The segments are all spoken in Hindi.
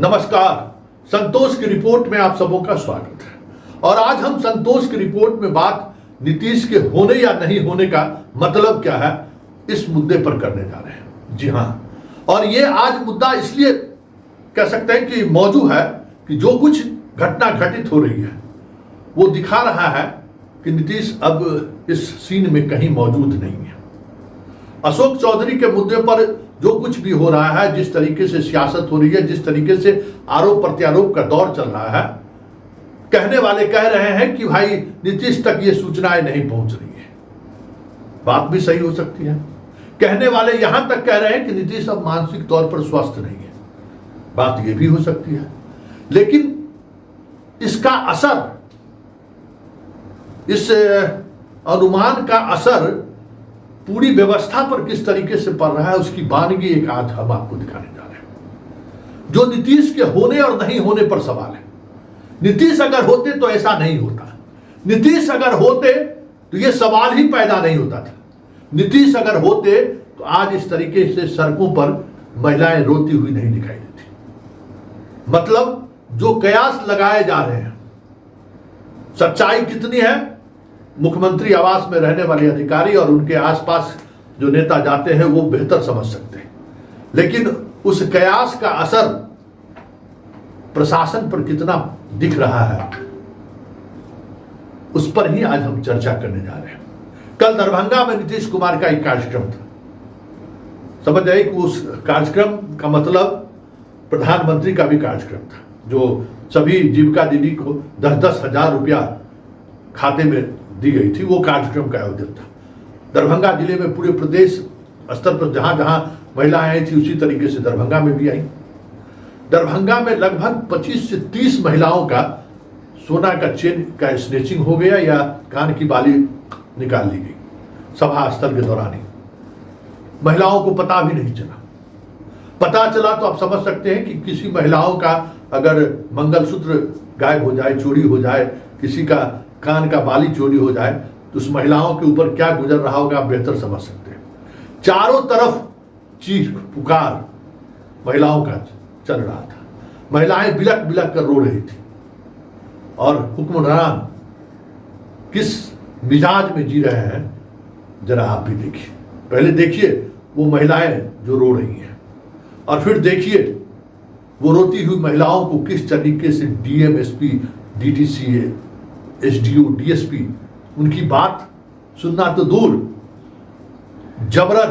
नमस्कार, संतोष की रिपोर्ट में आप सबों का स्वागत है। और आज हम संतोष की रिपोर्ट में बात नीतीश के होने या नहीं होने का मतलब क्या है इस मुद्दे पर करने जा रहे हैं। जी हाँ, और ये आज मुद्दा इसलिए कह सकते हैं कि मौजूद है कि जो कुछ घटना घटित हो रही है वो दिखा रहा है कि नीतीश अब इस सीन में कहीं मौजूद नहीं है। अशोक चौधरी के मुद्दे पर जो कुछ भी हो रहा है, जिस तरीके से सियासत हो रही है, जिस तरीके से आरोप प्रत्यारोप का दौर चल रहा है, कहने वाले कह रहे हैं कि भाई नीतीश तक ये सूचनाएं नहीं पहुंच रही है। बात भी सही हो सकती है। कहने वाले यहां तक कह रहे हैं कि नीतीश अब मानसिक तौर पर स्वस्थ नहीं है। बात ये भी हो सकती है, लेकिन इसका असर, इस अनुमान का असर पूरी व्यवस्था पर किस तरीके से पड़ रहा है उसकी वानगी एक आज हम आपको दिखाने जा रहे हैं। जो नीतीश के होने और नहीं होने पर सवाल है। नीतीश अगर होते तो ऐसा नहीं होता। नीतीश अगर होते तो यह सवाल ही पैदा नहीं होता था। नीतीश अगर होते तो आज इस तरीके से सड़कों पर महिलाएं रोती हुई नहीं दिखाई देती। मतलब जो कयास लगाए जा रहे हैं, सच्चाई कितनी है, मुख्यमंत्री आवास में रहने वाले अधिकारी और उनके आसपास जो नेता जाते हैं वो बेहतर समझ सकते हैं। लेकिन उस कयास का असर प्रशासन पर कितना दिख रहा है उस पर ही आज हम चर्चा करने जा रहे हैं। कल दरभंगा में नीतीश कुमार का एक कार्यक्रम था। समझ आए कि उस कार्यक्रम का मतलब प्रधानमंत्री का भी कार्यक्रम था, जो सभी जीविका दीदी को 10-10 हजार रुपया खाते में दी गई थी। वो कार्यक्रम का आयोजन था दरभंगा जिले में। पूरे प्रदेश स्तर पर जहां जहां महिलाएं आई थी उसी तरीके से दरभंगा में भी आई। दरभंगा में लगभग 25 से 30 महिलाओं का सोना का चेन का स्नेचिंग हो गया या कान की बाली निकाल ली गई सभा स्थल के दौरान ही। महिलाओं को पता भी नहीं चला। पता चला तो आप समझ सकते हैं कि किसी महिलाओं का अगर मंगलसूत्र गायब हो जाए, चोरी हो जाए, किसी का कान का बाली चोरी हो जाए तो उस महिलाओं के ऊपर क्या गुजर रहा होगा आप बेहतर समझ सकते हैं। चारों तरफ चीख पुकार महिलाओं का चल रहा था। महिलाएं बिलक बिलक कर रो रही थी और हुक्मरान किस मिजाज में जी रहे हैं जरा आप भी देखिए। पहले देखिए वो महिलाएं जो रो रही हैं और फिर देखिए वो रोती हुई महिलाओं को किस तरीके से DM, SP, DTC, SDO, DSP उनकी बात सुनना तो दूर, जबरन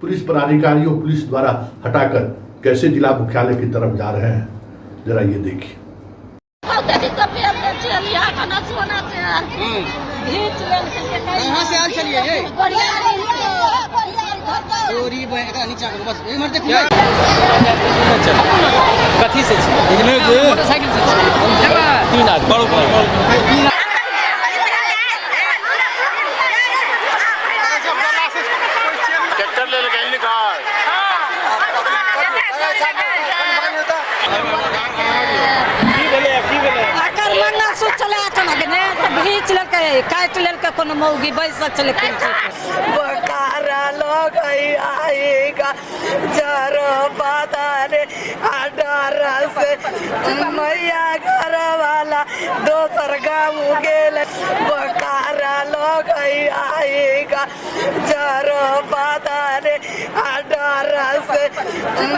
पुलिस पदाधिकारियों पुलिस द्वारा हटाकर कैसे जिला मुख्यालय की तरफ जा रहे हैं जरा ये देखिए। कथी से मोटरसाइकिल से 3 आदमी ट्रैक्टर ले गए निकाल घीच लेके काट लेके कोनो मौगी बैस चले बकारा लोग आएगा जर बादारे अडारा से मैया घर वाला दोसर गाँव गेल। बकारा लोग आएगा जर बादारे अडारा से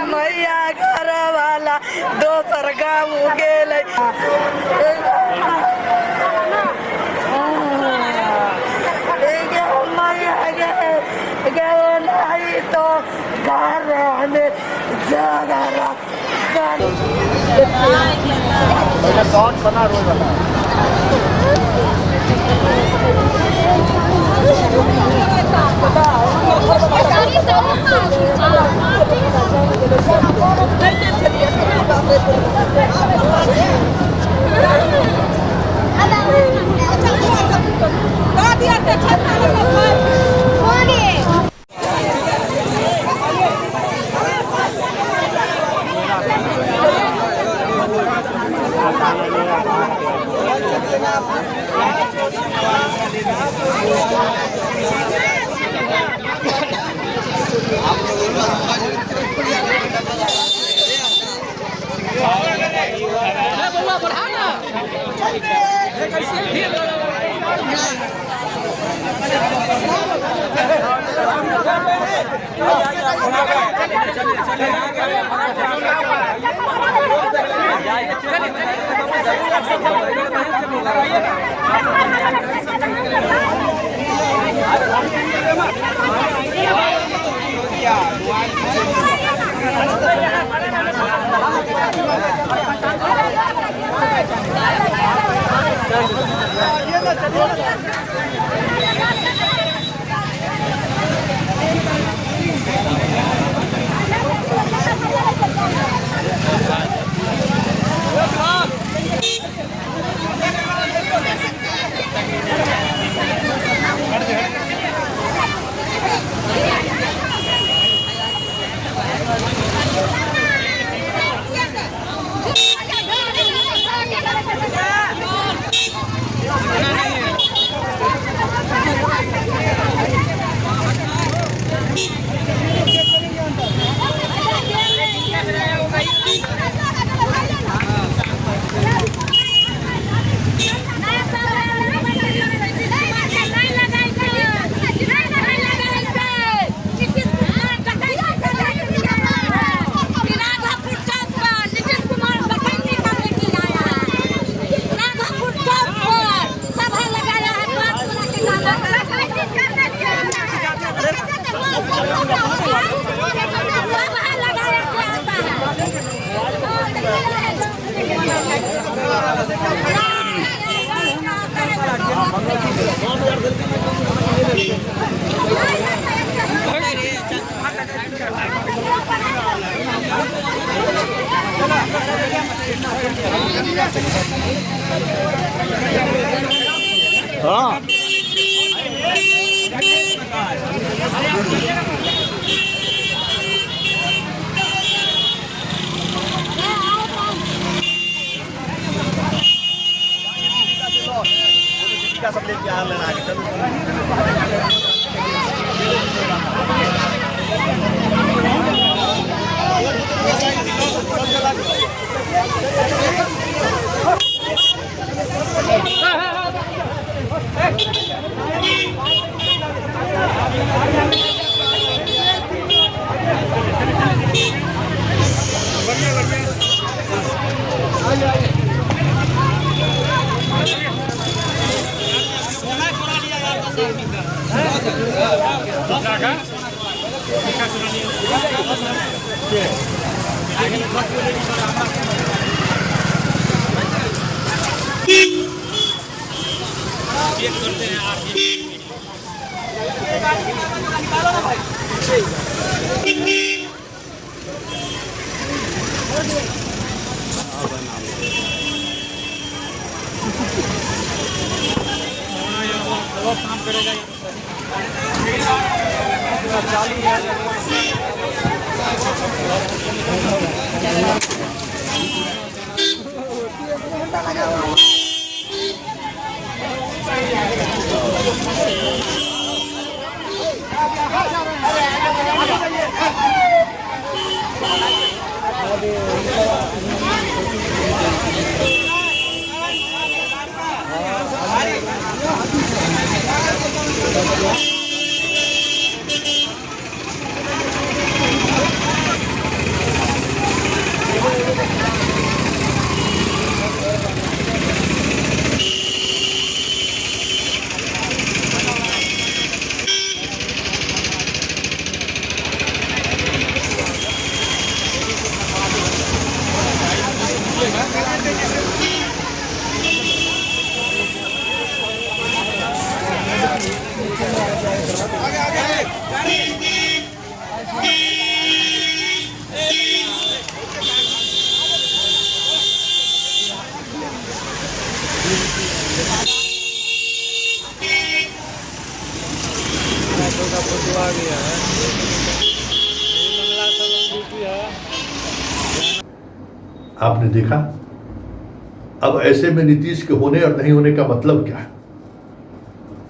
मैया घर वाला दोसर गाँव गेल। तो घर में जगह साउंड बना रोज वाला आपने देखा। अब ऐसे में नीतीश के होने और नहीं होने का मतलब क्या है?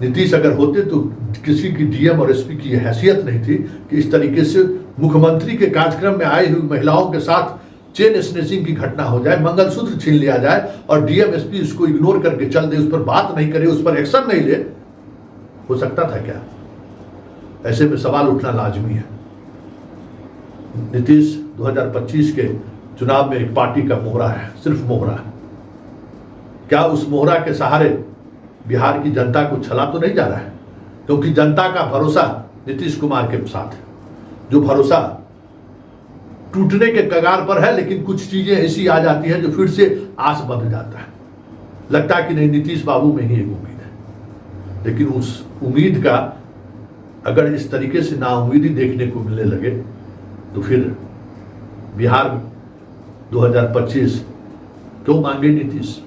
नीतीश अगर होते तो किसी की डीएम और एसपी की हैसियत नहीं थी कि इस तरीके से मुख्यमंत्री के कार्यक्रम में आई हुई महिलाओं के साथ चेन स्नेचिंग की घटना हो जाए, मंगलसूत्र छीन लिया जाए और डीएमएसपी उसको इग्नोर करके चल दे, उस पर बात नहीं करे, उस पर एक्शन नहीं ले, हो सकता था क्या? ऐसे में सवाल उठना लाजमी है। नीतीश 2025 के चुनाव में एक पार्टी का मोहरा है, सिर्फ मोहरा है। क्या उस मोहरा के सहारे बिहार की जनता को छला तो नहीं जा रहा है? क्योंकि जनता का भरोसा नीतीश कुमार के साथ है, जो भरोसा टूटने के कगार पर है, लेकिन कुछ चीजें ऐसी आ जाती है जो फिर से आस बंध जाता है। लगता है कि नहीं, नीतीश बाबू में ही एक उम्मीद है। लेकिन उस उम्मीद का अगर इस तरीके से नाउम्मीदी देखने को मिलने लगे तो फिर बिहार 2025 क्यों मांगे नीतीश?